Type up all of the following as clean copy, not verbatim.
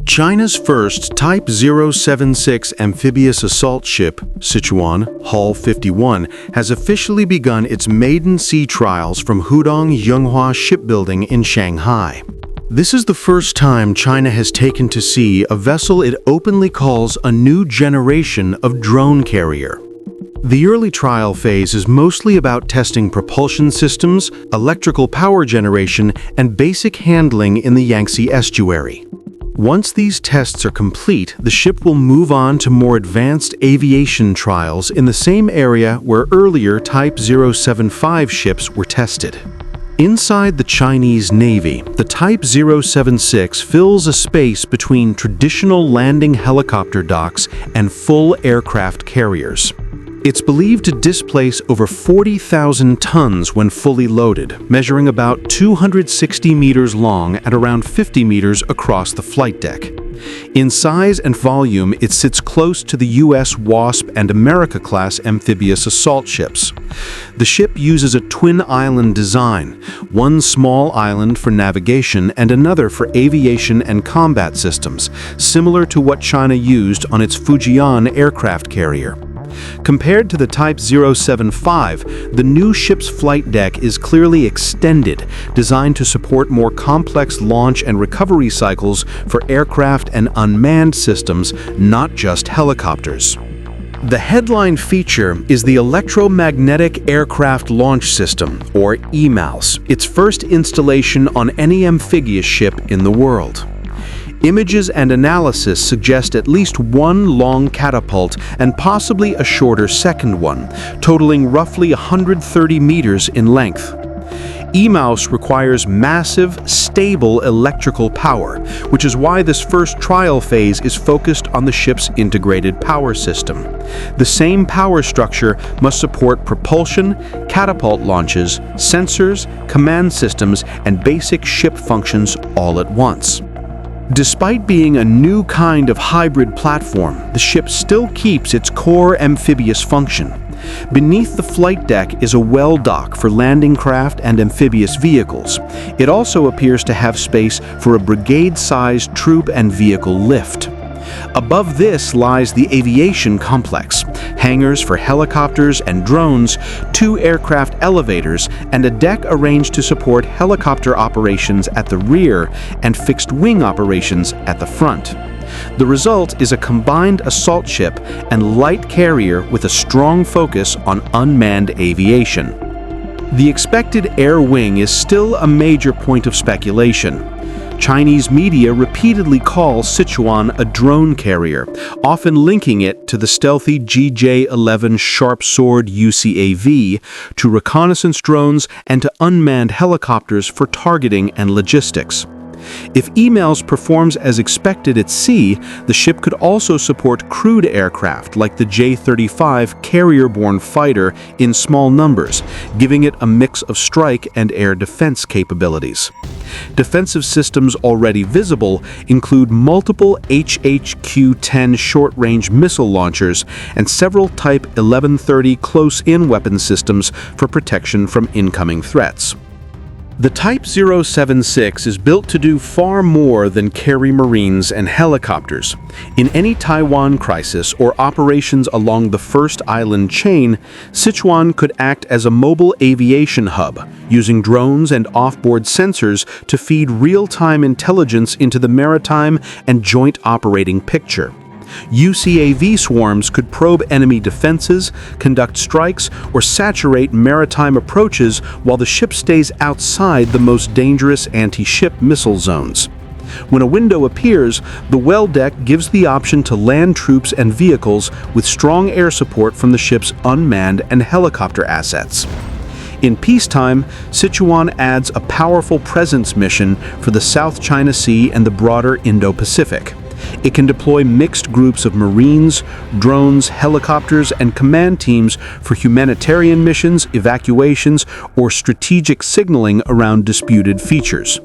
China's first Type 076 amphibious assault ship, Sichuan, Hull 51, has officially begun its maiden sea trials from Hudong Yonghua Shipbuilding in Shanghai. This is the first time China has taken to sea a vessel it openly calls a new generation of drone carrier. The early trial phase is mostly about testing propulsion systems, electrical power generation, and basic handling in the Yangtze estuary. Once these tests are complete, the ship will move on to more advanced aviation trials in the same area where earlier Type 075 ships were tested. Inside the Chinese Navy, the Type 076 fills a space between traditional landing helicopter docks and full aircraft carriers. It's believed to displace over 40,000 tons when fully loaded, measuring about 260 meters long and around 50 meters across the flight deck. In size and volume, it sits close to the U.S. Wasp and America-class amphibious assault ships. The ship uses a twin-island design, one small island for navigation and another for aviation and combat systems, similar to what China used on its Fujian aircraft carrier. Compared to the Type 075, the new ship's flight deck is clearly extended, designed to support more complex launch and recovery cycles for aircraft and unmanned systems, not just helicopters. The headline feature is the Electromagnetic Aircraft Launch System, or EMALS, its first installation on any amphibious ship in the world. Images and analysis suggest at least one long catapult and possibly a shorter second one, totaling roughly 130 meters in length. EMALS requires massive, stable electrical power, which is why this first trial phase is focused on the ship's integrated power system. The same power structure must support propulsion, catapult launches, sensors, command systems, and basic ship functions all at once. Despite being a new kind of hybrid platform, the ship still keeps its core amphibious function. Beneath the flight deck is a well dock for landing craft and amphibious vehicles. It also appears to have space for a brigade-sized troop and vehicle lift. Above this lies the aviation complex, hangars for helicopters and drones, 2 aircraft elevators, and a deck arranged to support helicopter operations at the rear and fixed-wing operations at the front. The result is a combined assault ship and light carrier with a strong focus on unmanned aviation. The expected air wing is still a major point of speculation. Chinese media repeatedly call Sichuan a drone carrier, often linking it to the stealthy GJ-11 Sharp Sword UCAV, to reconnaissance drones, and to unmanned helicopters for targeting and logistics. If EMALS performs as expected at sea, the ship could also support crewed aircraft like the J-35 carrier-borne fighter in small numbers, giving it a mix of strike and air defense capabilities. Defensive systems already visible include multiple HHQ-10 short-range missile launchers and several Type 1130 close-in weapon systems for protection from incoming threats. The Type 076 is built to do far more than carry Marines and helicopters. In any Taiwan crisis or operations along the first island chain, Sichuan could act as a mobile aviation hub, using drones and off-board sensors to feed real-time intelligence into the maritime and joint operating picture. UCAV swarms could probe enemy defenses, conduct strikes, or saturate maritime approaches while the ship stays outside the most dangerous anti-ship missile zones. When a window appears, the well deck gives the option to land troops and vehicles with strong air support from the ship's unmanned and helicopter assets. In peacetime, Sichuan adds a powerful presence mission for the South China Sea and the broader Indo-Pacific. It can deploy mixed groups of Marines, drones, helicopters, and command teams for humanitarian missions, evacuations, or strategic signaling around disputed features.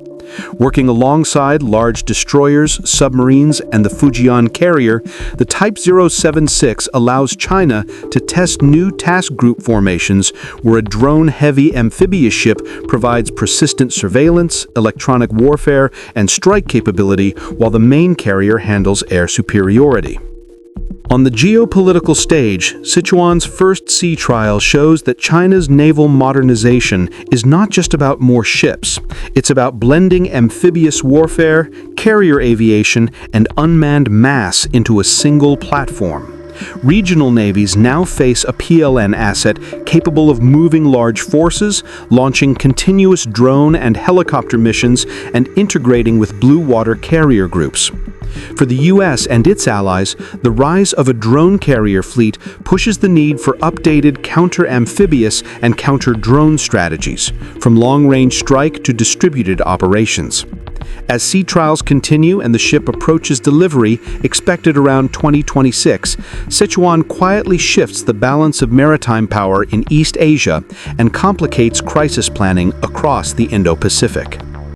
Working alongside large destroyers, submarines, and the Fujian carrier, the Type 076 allows China to test new task group formations where a drone-heavy amphibious ship provides persistent surveillance, electronic warfare, and strike capability, while the main carrier handles air superiority. On the geopolitical stage, Sichuan's first sea trial shows that China's naval modernization is not just about more ships. It's about blending amphibious warfare, carrier aviation, and unmanned mass into a single platform. Regional navies now face a PLN asset capable of moving large forces, launching continuous drone and helicopter missions, and integrating with blue water carrier groups. For the U.S. and its allies, the rise of a drone carrier fleet pushes the need for updated counter-amphibious and counter-drone strategies, from long-range strike to distributed operations. As sea trials continue and the ship approaches delivery, expected around 2026, Sichuan quietly shifts the balance of maritime power in East Asia and complicates crisis planning across the Indo-Pacific.